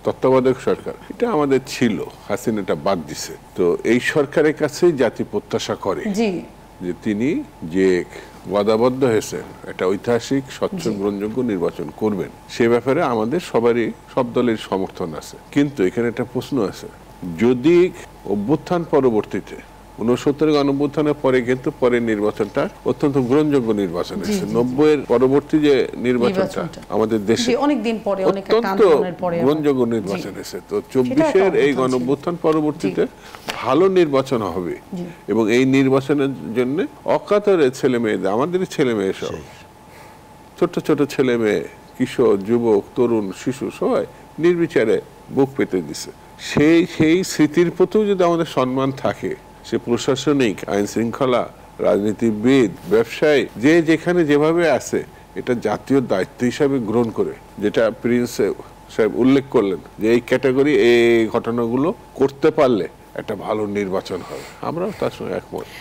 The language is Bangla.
তত্ত্বাবধায়ক সরকার, এটা আমাদের ছিল, হাসিনাটা বাদ দিছে। তো এই সরকারের কাছেই জাতি প্রত্যাশা করে যে তিনি যে ওয়াদাবদ্ধ হয়েছেন একটা ঐতিহাসিক স্বচ্ছ গ্রহণযোগ্য নির্বাচন করবেন, সে ব্যাপারে আমাদের সবারই, সব দলের সমর্থন আছে। কিন্তু এখানে একটা প্রশ্ন আছে, যদি অভ্যুত্থান পরবর্তীতে ৬৯ গণঅভ্যুত্থানের পরে কিন্তু পরের নির্বাচনটা অত্যন্ত গ্রহণযোগ্য নির্বাচন হয়েছে, ৯০-এর পরবর্তী যে নির্বাচনটা আমাদের দেশে অত্যন্ত গ্রহণযোগ্য নির্বাচন হয়েছে। তো ২৪-এর এই গণঅভ্যুত্থান পরবর্তীতে ভালো নির্বাচন হবে এবং এই নির্বাচনের জন্য অকাতরে ছেলে মেয়েদের, আমাদের ছেলে মেয়ে সব ছোট ছোট ছেলে মেয়ে, কিশোর, যুবক, তরুণ, শিশু সবাই নির্বিচারে বুক পেতে দিছে। সেই স্মৃতির প্রতিও যদি আমাদের সম্মান থাকে, সে প্রশাসনিক, আইন শৃঙ্খলা, রাজনীতিবিদ, ব্যবসায়ী, যে যেখানে যেভাবে আছে, এটা জাতীয় দায়িত্ব হিসাবে গ্রহণ করে, যেটা প্রিন্স সাহেব উল্লেখ করলেন যে এই ক্যাটাগরি এই ঘটনাগুলো করতে পারলে একটা ভালো নির্বাচন হবে, আমরাও তার সঙ্গে একমত।